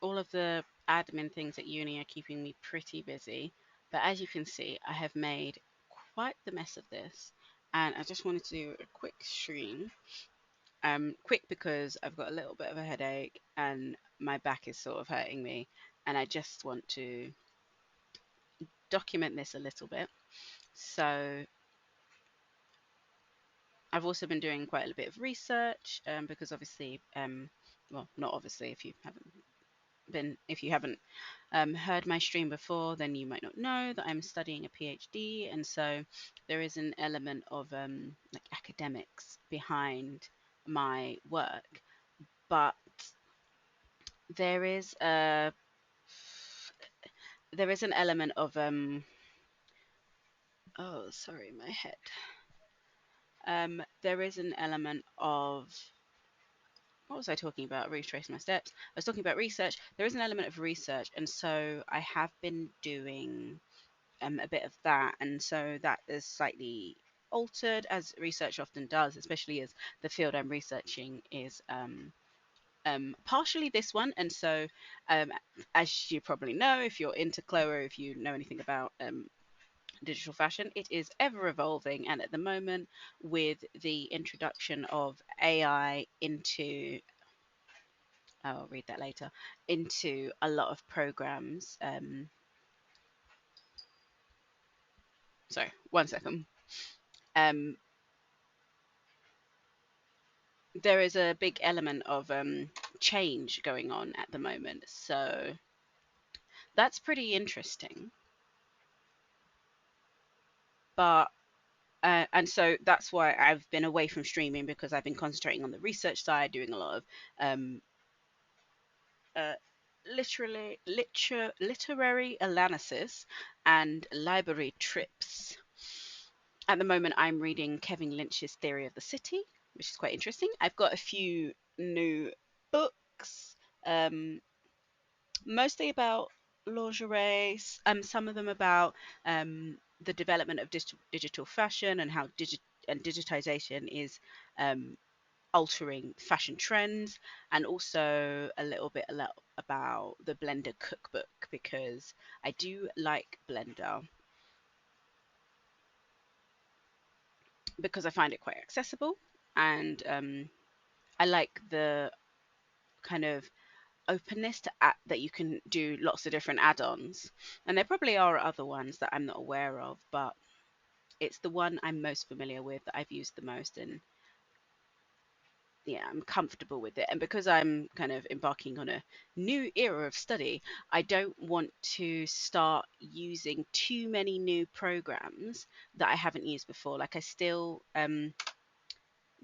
All of the admin things at uni are keeping me pretty busy. But as you can see, I have made quite the mess of this. And I just wanted to do a quick stream. Quick because I've got a little bit of a headache and my back is sort of hurting me. And I just want to document this a little bit. So I've also been doing quite a bit of research because obviously, well, not obviously if you haven't heard my stream before, then you might not know that I'm studying a PhD, and so there is an element of like academics behind my work, but there is a there is an element of oh, sorry, my head. There is an element of what was I talking about? Retracing my steps. I was talking about research. There is an element of research, and so I have been doing a bit of that, and so that is slightly altered, as research often does, especially as the field I'm researching is partially this one, and so um, as you probably know, if you're into Chloe, if you know anything about digital fashion, it is ever evolving, and at the moment, with the introduction of AI into I'll read that later, into a lot of programs. Sorry, one second. Um, there is a big element of change going on at the moment. So that's pretty interesting. But and so that's why I've been away from streaming because I've been concentrating on the research side, doing a lot of um, uh, literary analysis and library trips. At the moment, I'm reading Kevin Lynch's Theory of the City, which is quite interesting. I've got a few new books. Um, Mostly about lingerie, some of them about the development of digital fashion and how digitization is um, altering fashion trends, and also a lot about the Blender cookbook because I do like Blender because I find it quite accessible, and I like the kind of openness that you can do lots of different add-ons, and there probably are other ones that I'm not aware of, but it's the one I'm most familiar with that I've used the most, and yeah, I'm comfortable with it. And because I'm kind of embarking on a new era of study, I don't want to start using too many new programs that I haven't used before. Like I still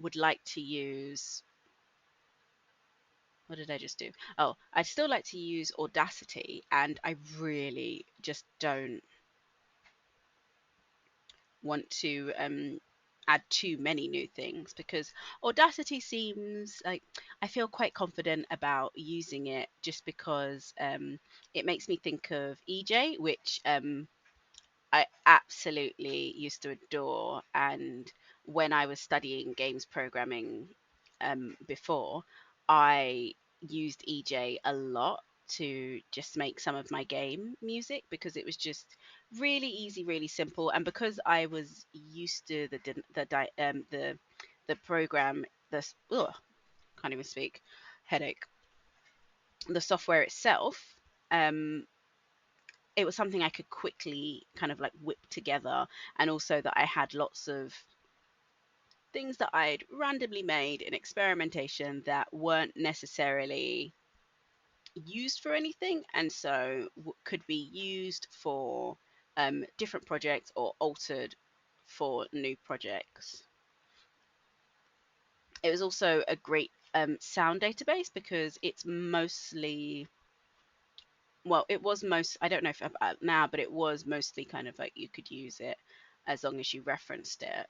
would like to use, what did I just do? Oh, I'd still like to use Audacity, and I really just don't want to add too many new things because Audacity seems like I feel quite confident about using it just because it makes me think of EJ, which I absolutely used to adore. And when I was studying games programming before, I used EJ a lot to just make some of my game music because it was just really easy, really simple. And because I was used to the program, can't even speak, headache, the software itself. Um, it was something I could quickly kind of like whip together, and also that I had lots of things that I'd randomly made in experimentation that weren't necessarily used for anything, and so could be used for different projects or altered for new projects. It was also a great sound database because it's mostly, well, it was most, I don't know if now, but it was mostly kind of like you could use it as long as you referenced it.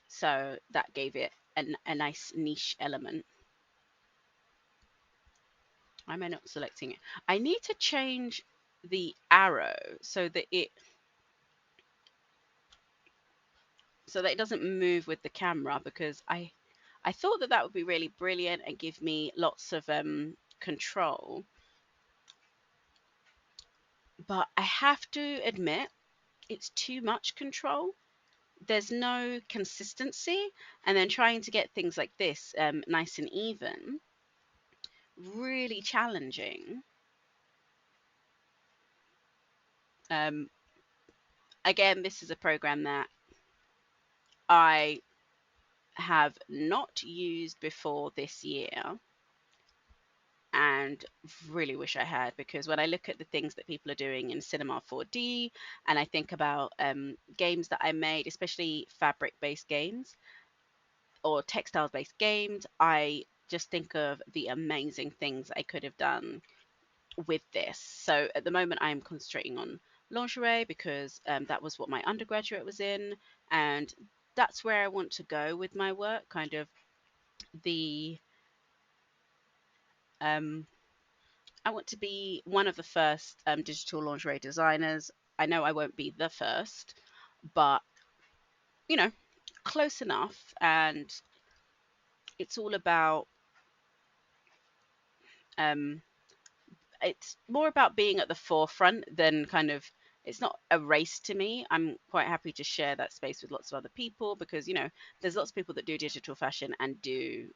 So that gave it a nice niche element. Why am I not selecting it? I need to change the arrow so that it doesn't move with the camera because I I thought that that would be really brilliant and give me lots of control. But I have to admit, it's too much control. There's no consistency. And then trying to get things like this nice and even, really challenging. Um, Again, this is a program that I have not used before this year and really wish I had, because when I look at the things that people are doing in Cinema 4D and I think about games that I made, especially fabric based games or textiles based games, I just think of the amazing things I could have done with this. So at the moment, I'm concentrating on lingerie because that was what my undergraduate was in, and that's where I want to go with my work. Kind of the um, I want to be one of the first digital lingerie designers. I know I won't be the first, but you know, close enough. And it's all about um, it's more about being at the forefront than kind of, it's not a race to me. I'm quite happy to share that space with lots of other people because there's lots of people that do digital fashion and do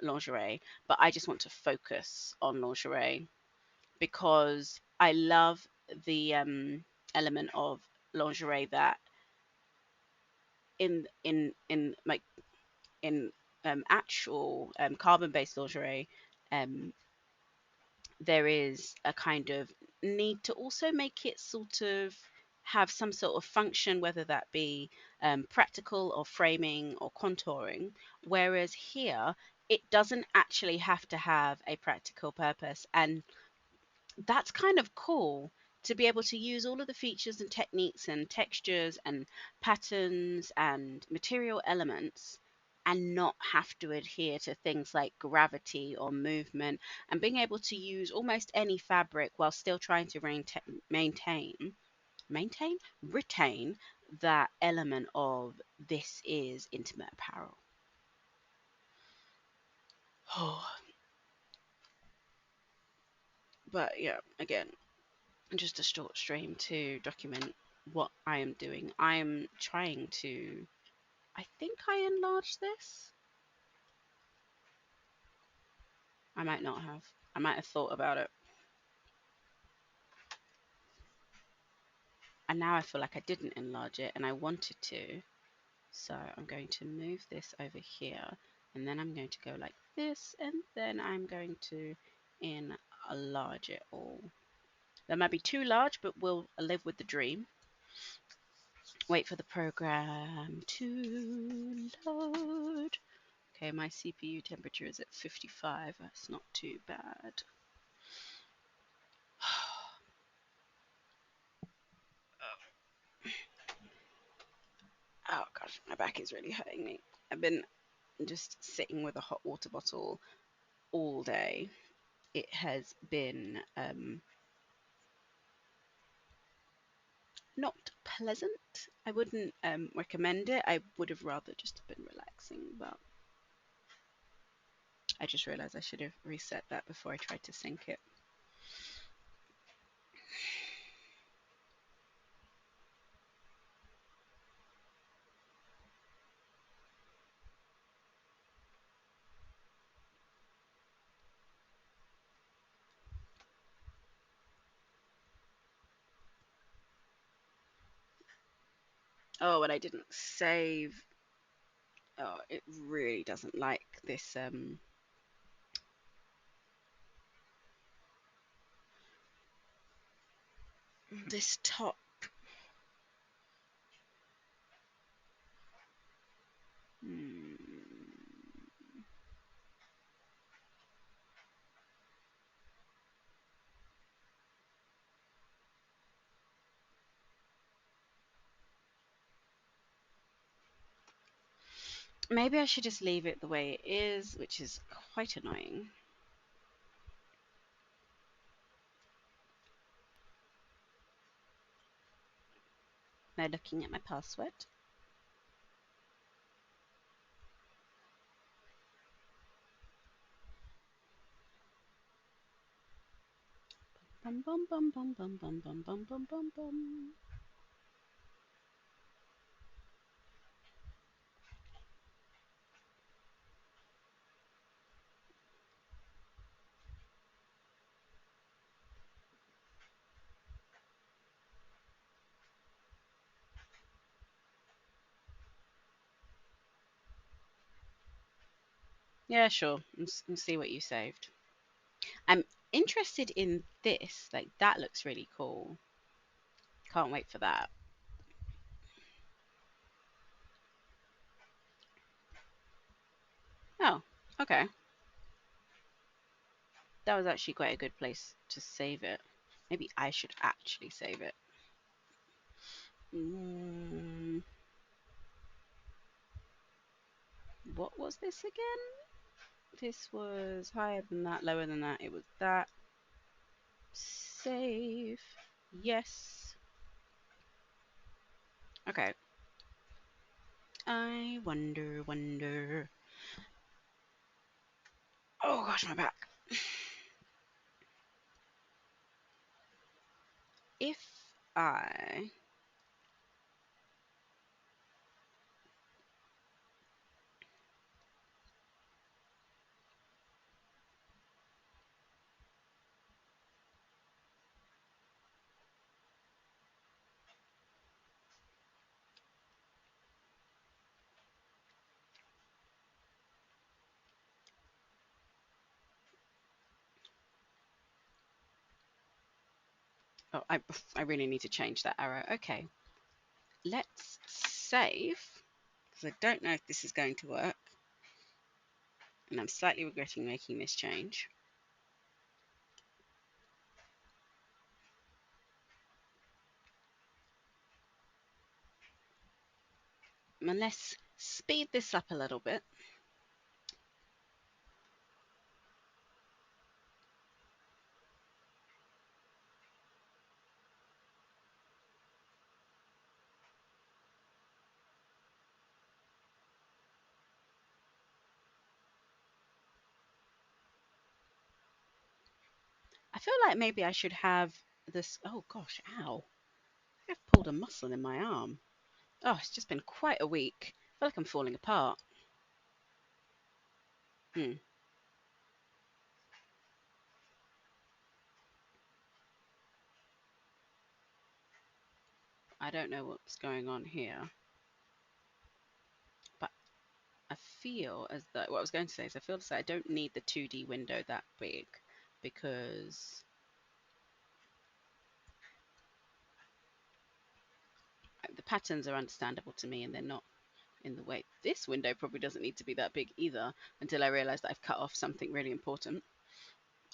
lingerie, but I just want to focus on lingerie because I love the element of lingerie that in like in actual carbon based lingerie, um, there is a kind of need to also make it sort of have some sort of function, whether that be practical or framing or contouring. Whereas here, it doesn't actually have to have a practical purpose. And that's kind of cool to be able to use all of the features and techniques and textures and patterns and material elements and not have to adhere to things like gravity or movement, and being able to use almost any fabric while still trying to maintain retain that element of this is intimate apparel. Oh, but yeah, again, just a short stream to document what I am doing. I am trying to. I think I enlarged this. I might not have. I might have thought about it. And now I feel like I didn't enlarge it and I wanted to. So I'm going to move this over here. And then I'm going to go like this. And then I'm going to enlarge it all. That might be too large, but we'll live with the dream. Wait for the program to load. Okay, my CPU temperature is at 55. That's not too bad. Oh gosh, my back is really hurting me. I've been just sitting with a hot water bottle all day. It has been not pleasant. I wouldn't recommend it. I would have rather just been relaxing, but I just realized I should have reset that before I tried to sync it. Oh, and I didn't save. Oh, it really doesn't like this top. Hmm. Maybe I should just leave it the way it is, which is quite annoying. Now looking at my password. Bum bum bum bum bum bum bum bum bum bum bum. Yeah, sure. And see what you saved. I'm interested in this. Like that looks really cool. Can't wait for that. Oh, okay. That was actually quite a good place to save it. Maybe I should actually save it. Mm, what was this again? This was higher than that, lower than that. It was that. Save. Yes. Okay. I wonder. Oh gosh, my back. If I. Oh, I really need to change that arrow. Okay. Let's save. Because I don't know if this is going to work. And I'm slightly regretting making this change. And let's speed this up a little bit. I feel like maybe I should have this. Oh gosh, ow. I've pulled a muscle in my arm. Oh, it's just been quite a week. I feel like I'm falling apart. Hmm. I don't know what's going on here. But I feel as though what I was going to say is I feel as though I don't need the 2D window that big because the patterns are understandable to me and they're not in the way. This window probably doesn't need to be that big either until I realize that I've cut off something really important.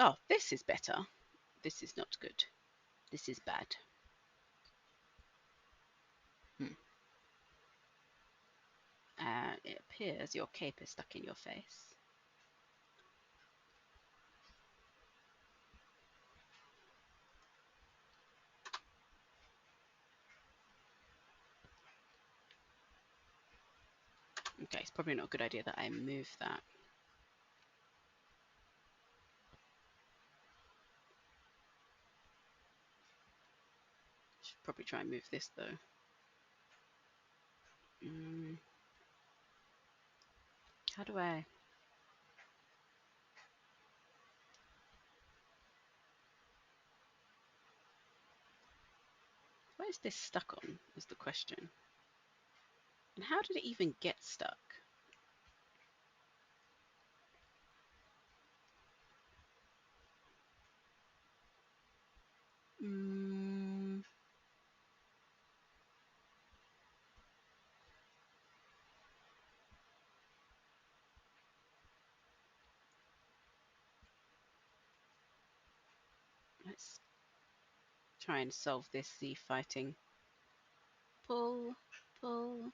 Oh, this is better. This is not good. This is bad. Hmm. It appears your cape is stuck in your face. Okay, it's probably not a good idea that I move that. Should probably try and move this though. Mm, how do I? What is this stuck on? Is the question. And how did it even get stuck? Mm, let's try and solve this. The fighting. Pull, pull.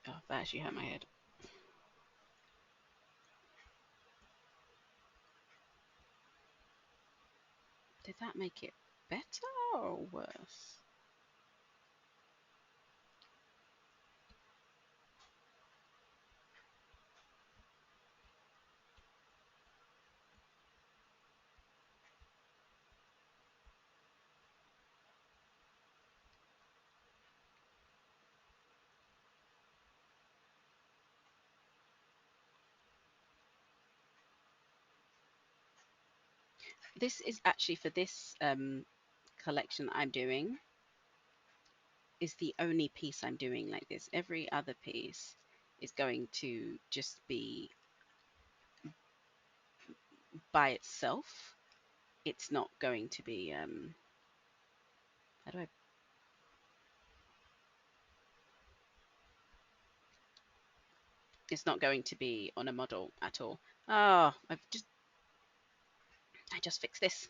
Oh, that actually hurt my head. Did that make it better or worse? This is actually for this collection I'm doing, is the only piece I'm doing like this. Every other piece is going to just be by itself. It's not going to be how do I it's not going to be on a model at all. Oh, I just fixed this.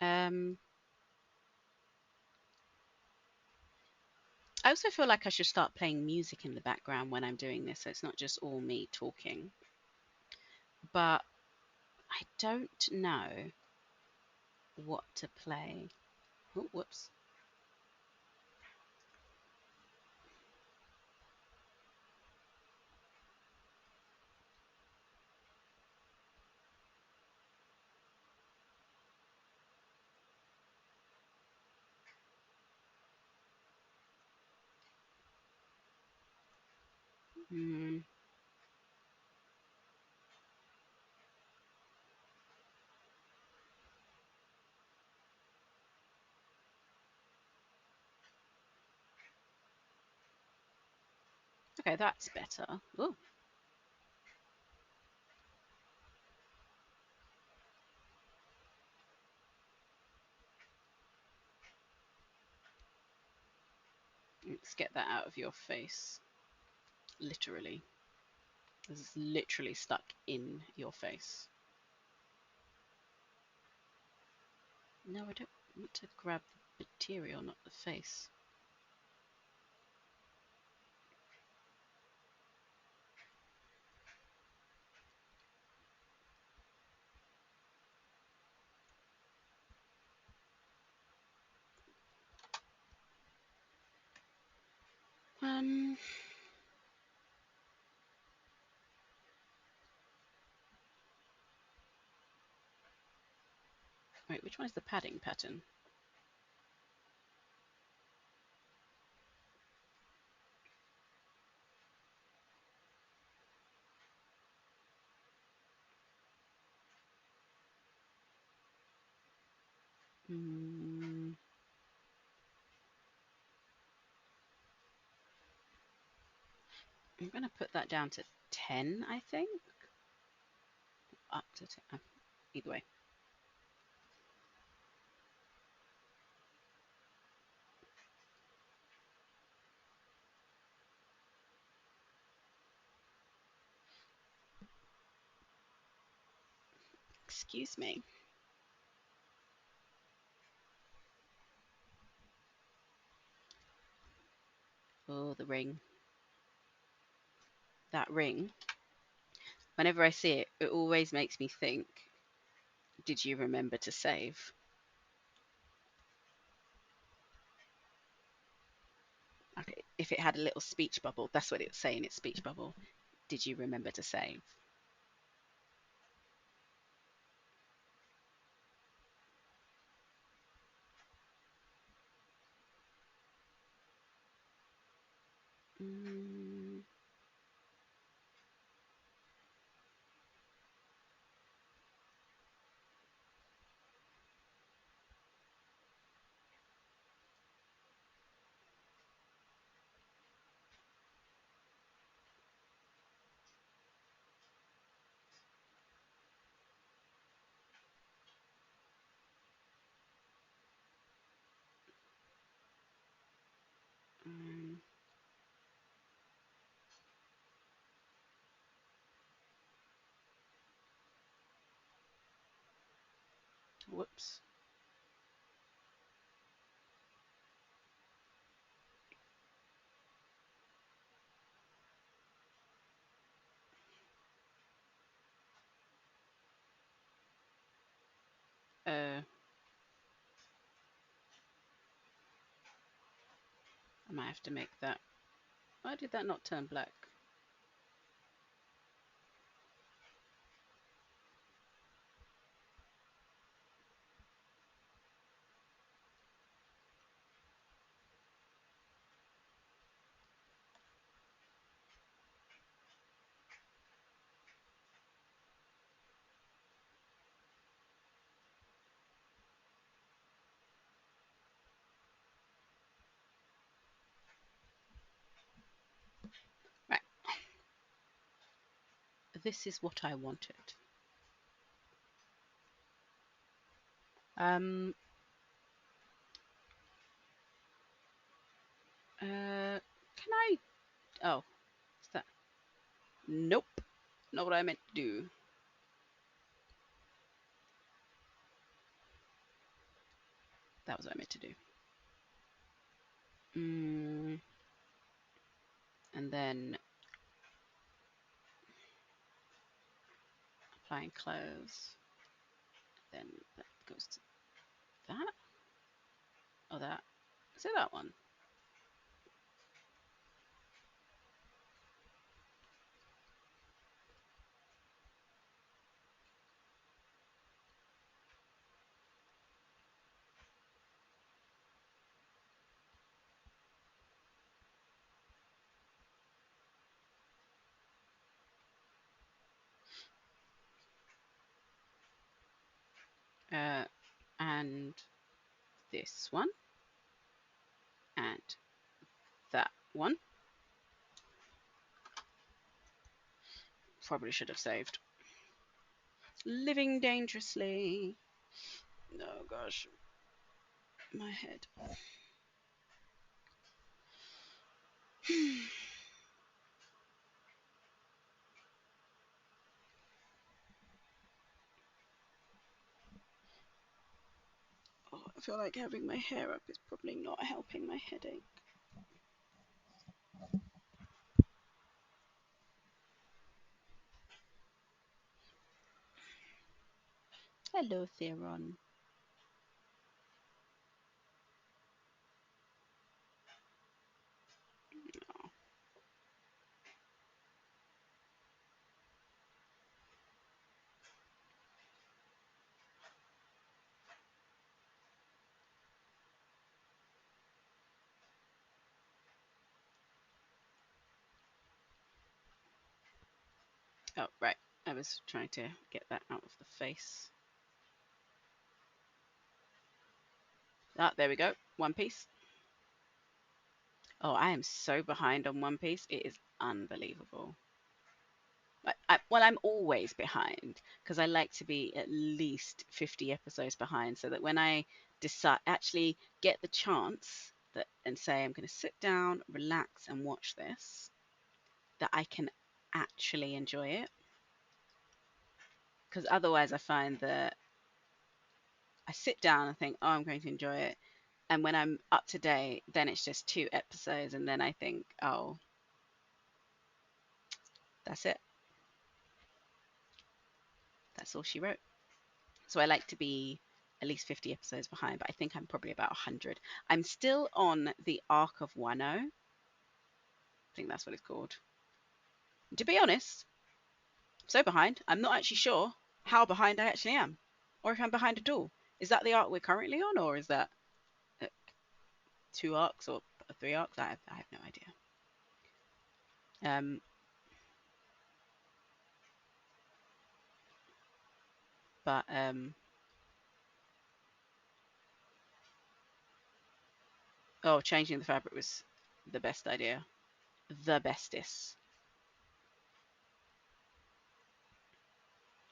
Um I also feel like I should start playing music in the background when I'm doing this, so it's not just all me talking. But I don't know what to play. Oh, whoops. Mm, okay, that's better. Oh, let's get that out of your face. Literally. This is literally stuck in your face. No, I don't want to grab the material, not the face. Um, wait, which one is the padding pattern? Mm, I'm going to put that down to 10, I think. Up to 10. Either way. Excuse me. Oh, the ring. That ring. Whenever I see it, it always makes me think, did you remember to save? Okay, if it had a little speech bubble, that's what it's saying, its speech bubble. Did you remember to save? Mm, um, whoops. I might have to make that. Why did that not turn black? this is what I wanted. Um, can I? Oh, is that? Nope, not what I meant to do. That was what I meant to do. And then applying clothes. Then that goes to that. Oh, that. Is it that one? And this one. And that one. Probably should have saved. Living dangerously. Oh gosh. My head. Oh, I feel like having my hair up is probably not helping my headache. Hello, Theron. Oh, right. I was trying to get that out of the face. Ah, there we go. One Piece. Oh, I am so behind on One Piece. It is unbelievable. Well, I'm always behind because I like to be at least 50 episodes behind so that when I decide, actually get the chance that and say I'm going to sit down, relax, and watch this, that I can actually enjoy it. Because otherwise, I find that I sit down and think, oh, I'm going to enjoy it. And when I'm up to date, then it's just 2 episodes. And then I think, oh, that's it. That's all she wrote. So I like to be at least 50 episodes behind, but I think I'm probably about 100. I'm still on the Arc of Wano. I think that's what it's called. To be honest, I'm so behind, I'm not actually sure how behind I actually am, or if I'm behind at all. Is that the arc we're currently on, or is that 2 arcs or 3 arcs? I have no idea. Um, but oh, changing the fabric was the best idea. The bestest.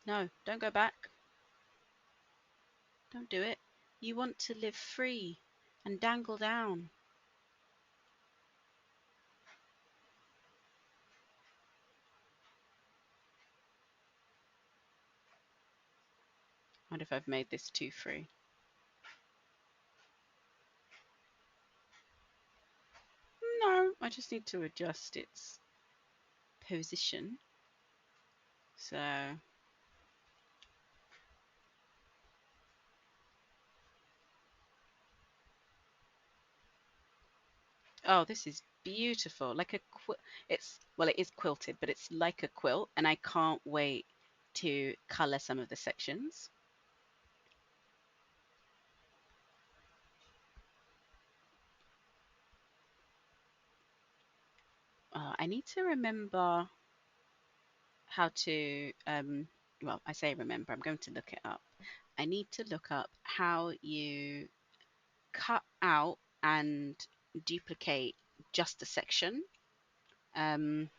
No, don't go back. Don't do it. You want to live free and dangle down. Wonder if I've made this too free. No, I just need to adjust its position. So, oh, this is beautiful. Like a it's well, it is quilted, but it's like a quilt, and I can't wait to color some of the sections. I need to remember how to well, I say remember, I'm going to look it up. I need to look up how you cut out and duplicate just a section. Um,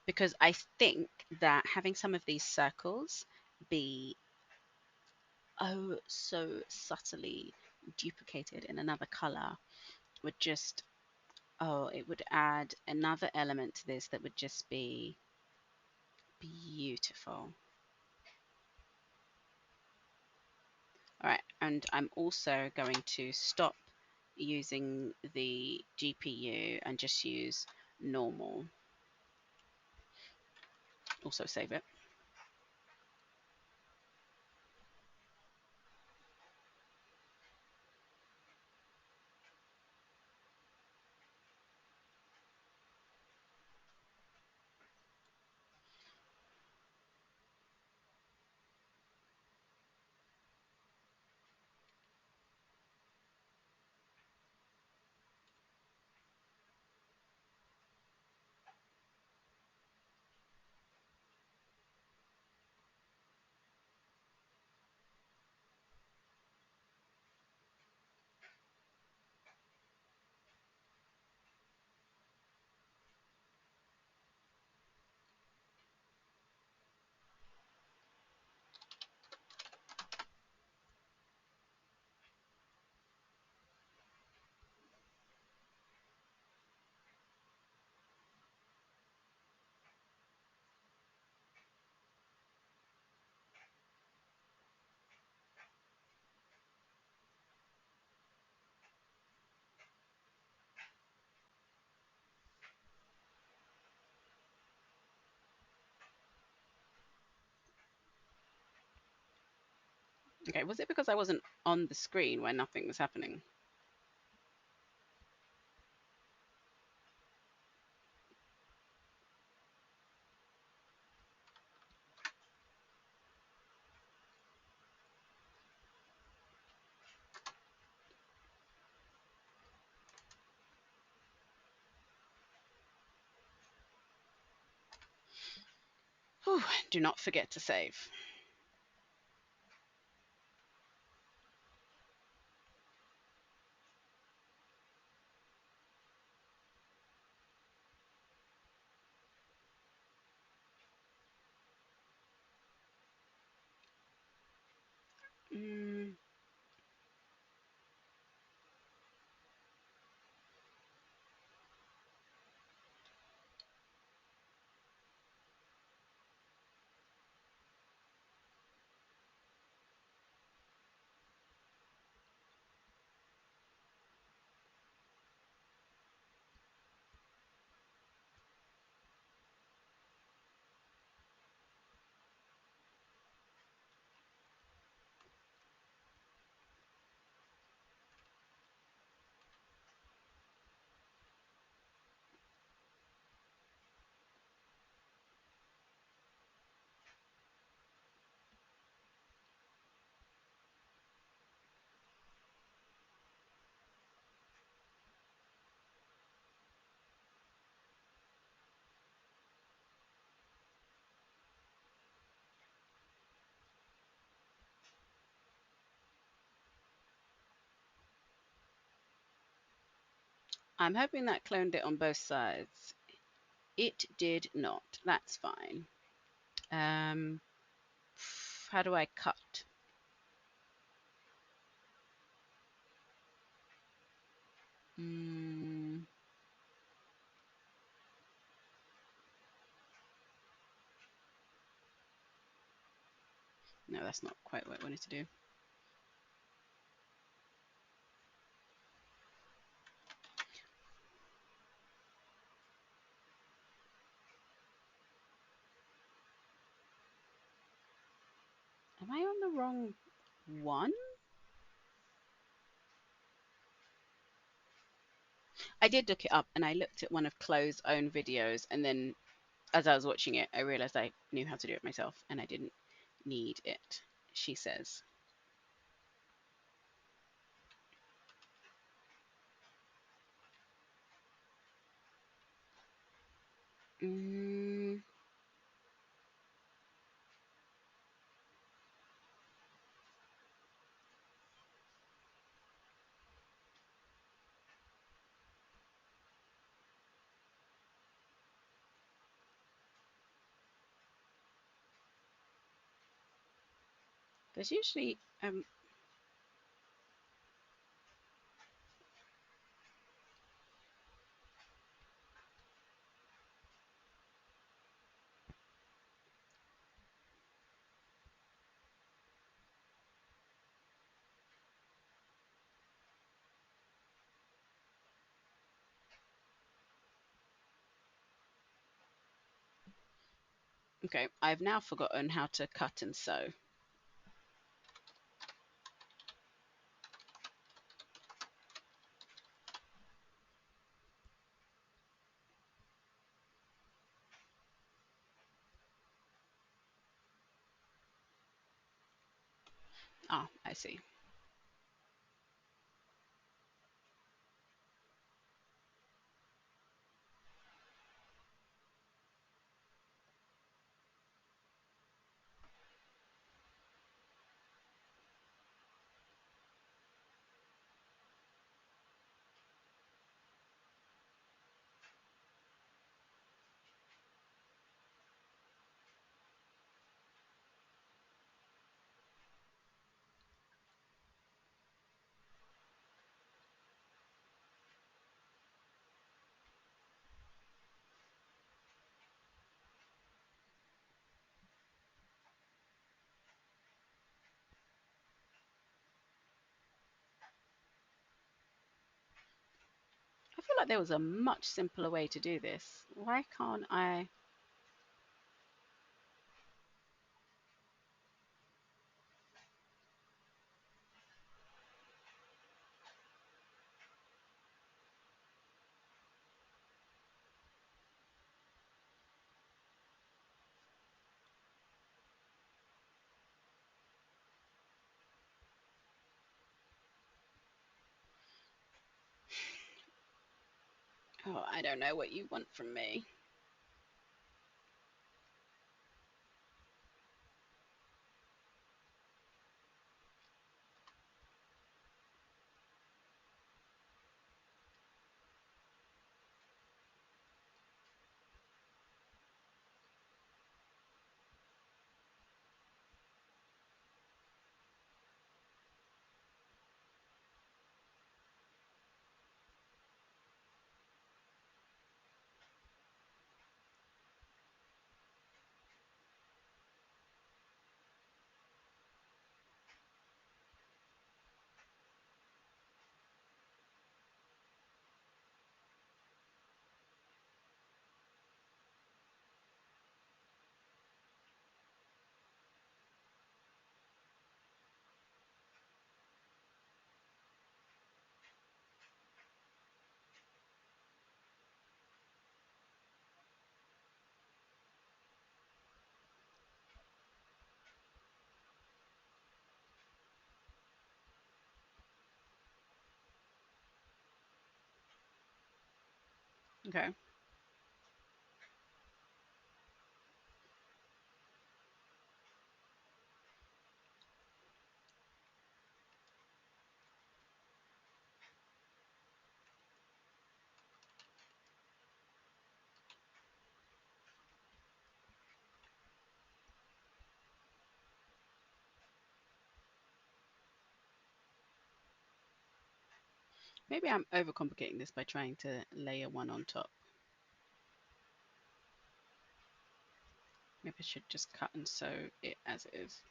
because I think that having some of these circles be oh so subtly duplicated in another color would just, oh, it would add another element to this that would just be beautiful. All right, and I'm also going to stop using the GPU and just use normal. Also save it. Okay, was it because I wasn't on the screen when nothing was happening? Whew, do not forget to save. Mm, I'm hoping that cloned it on both sides. It did not. That's fine. Um, how do I cut? Mm, no, that's not quite what I wanted to do. Am I on the wrong one? I did look it up and I looked at one of Chloe's own videos, and then as I was watching it, I realized I knew how to do it myself and I didn't need it, she says. Mm, There's usually okay. I've now forgotten how to cut and sew. Ah, I see. I feel like there was a much simpler way to do this. Why can't I? Oh, I don't know what you want from me. Okay. Maybe I'm overcomplicating this by trying to layer one on top. Maybe I should just cut and sew it as it is.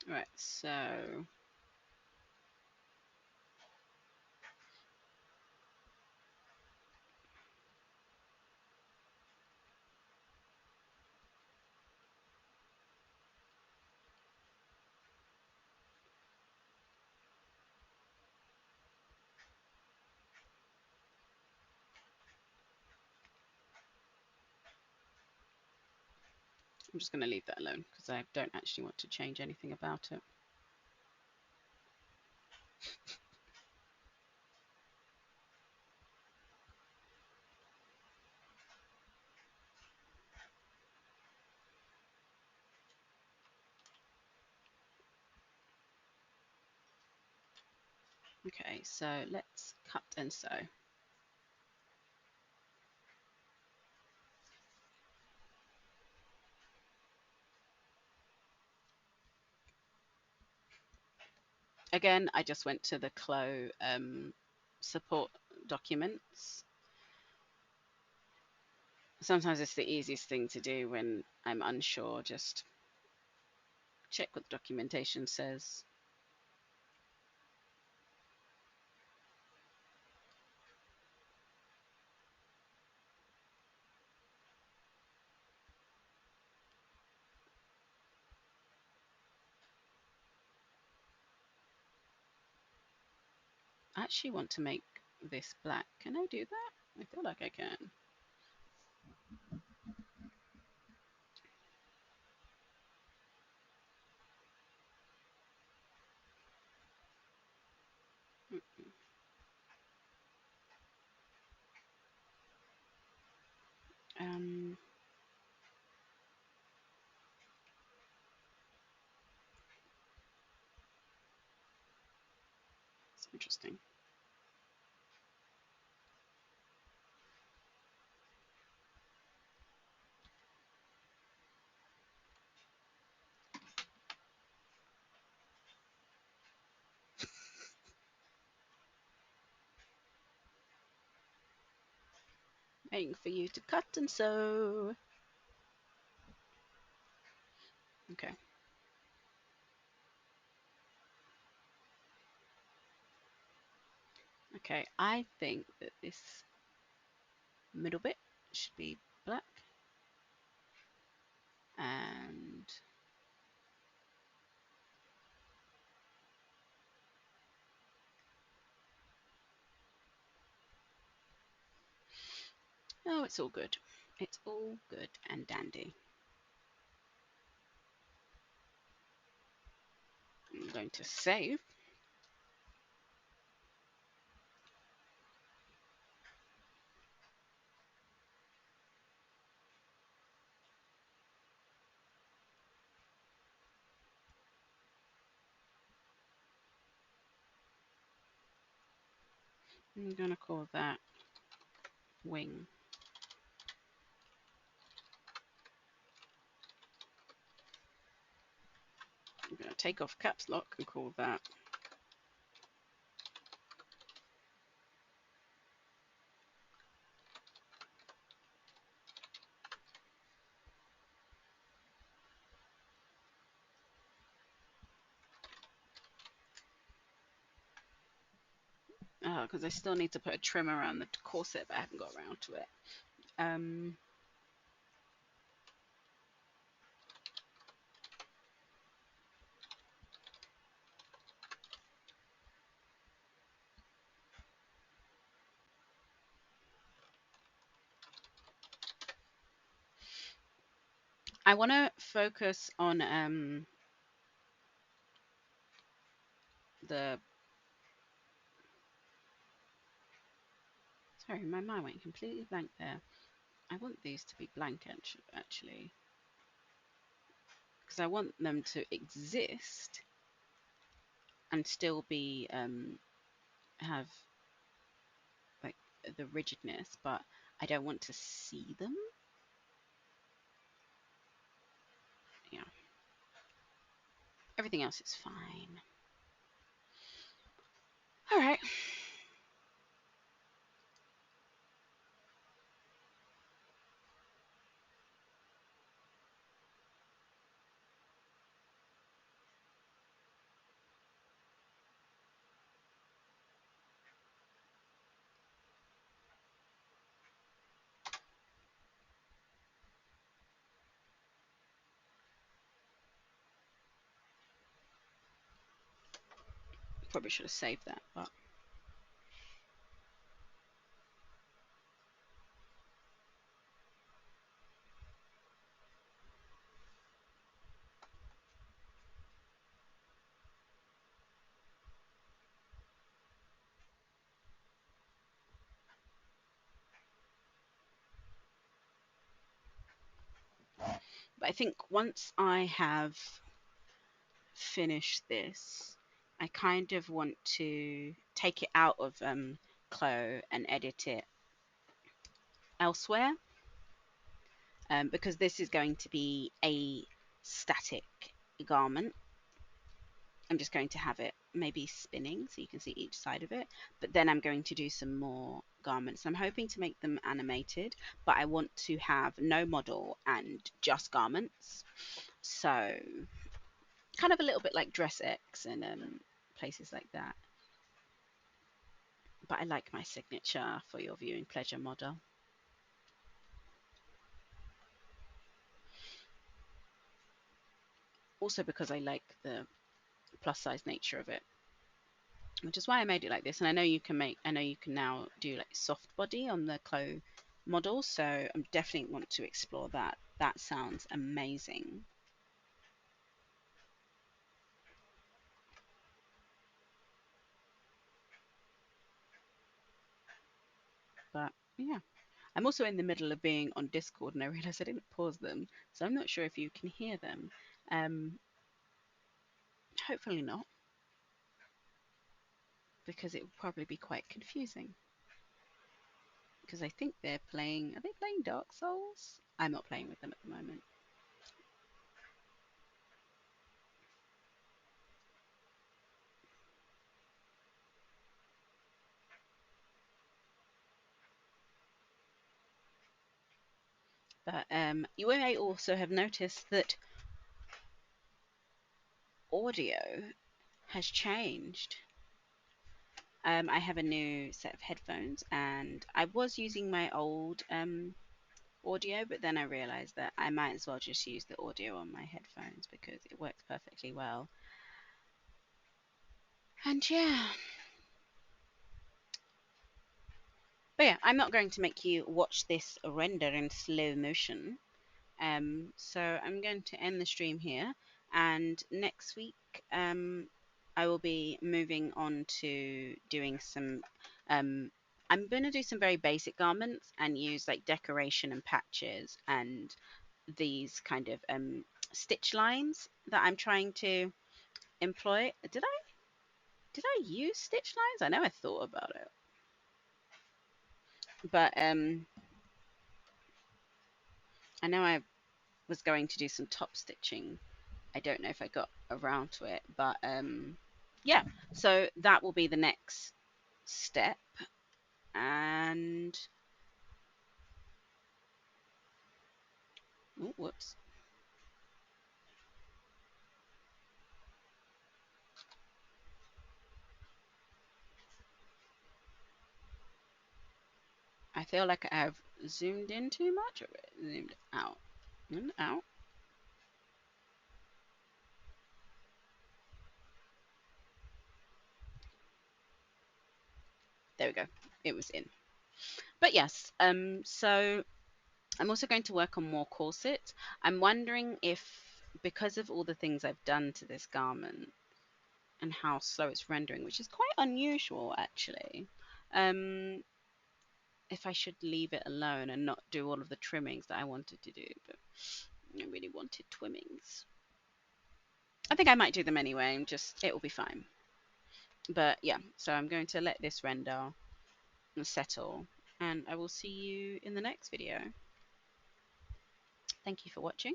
Right, so I'm just going to leave that alone because I don't actually want to change anything about it. Okay, so let's cut and sew. Again, I just went to the Clo support documents. Sometimes it's the easiest thing to do when I'm unsure, just check what the documentation says. I actually want to make this black. Can I do that? I feel like I can. Um, it's interesting. Waiting for you to cut and sew. Okay. Okay, I think that this middle bit should be black. And oh, it's all good. It's all good and dandy. I'm going to save. I'm going to call that wing. I'm going to take off caps lock and call that because I still need to put a trim around the corset, but I haven't got around to it. I want to focus on the. Sorry, my mind went completely blank there. I want these to be blank actually, because I want them to exist and still be have like the rigidness, but I don't want to see them. Yeah. Everything else is fine. All right. Probably should have saved that, but But I think once I have finished this, I kind of want to take it out of Clo and edit it elsewhere, because this is going to be a static garment. I'm just going to have it maybe spinning so you can see each side of it, but then I'm going to do some more garments. I'm hoping to make them animated, but I want to have no model and just garments. So kind of a little bit like Dress X and places like that. But I like my signature for your viewing pleasure model. Also because I like the plus size nature of it, which is why I made it like this. And I know you can now do like soft body on the Clo model, so I'm definitely want to explore that. That sounds amazing. But yeah, I'm also in the middle of being on Discord and I realized I didn't pause them, so I'm not sure if you can hear them. Um, Hopefully not, because it would probably be quite confusing. Because I think they're playing. Are they playing Dark Souls? I'm not playing with them at the moment. But you may also have noticed that audio has changed. I have a new set of headphones, and I was using my old audio, but then I realized that I might as well just use the audio on my headphones because it works perfectly well. And yeah. But yeah, I'm not going to make you watch this render in slow motion. So I'm going to end the stream here, and next week I will be moving on to doing some. I'm going to do some very basic garments and use like decoration and patches and these kind of stitch lines that I'm trying to employ. Did I use stitch lines? I know I thought about it, but I know I was going to do some top stitching. I don't know if I got around to it, but yeah. So that will be the next step, and oh, whoops. I feel like I have zoomed in too much, or zoomed out, and out. There we go. It was in. But yes, so I'm also going to work on more corsets. I'm wondering if, because of all the things I've done to this garment and how slow it's rendering, which is quite unusual actually, um, if I should leave it alone and not do all of the trimmings that I wanted to do, but I really wanted trimmings. I think I might do them anyway, just it will be fine. But yeah, so I'm going to let this render and settle, and I will see you in the next video. Thank you for watching.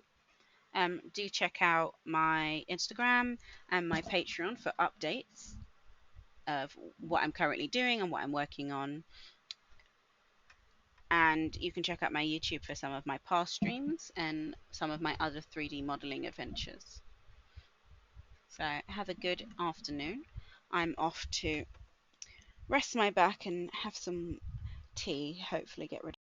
Do check out my Instagram and my Patreon for updates of what I'm currently doing and what I'm working on. And you can check out my YouTube for some of my past streams and some of my other 3D modeling adventures. So have a good afternoon. I'm off to rest my back and have some tea, hopefully get rid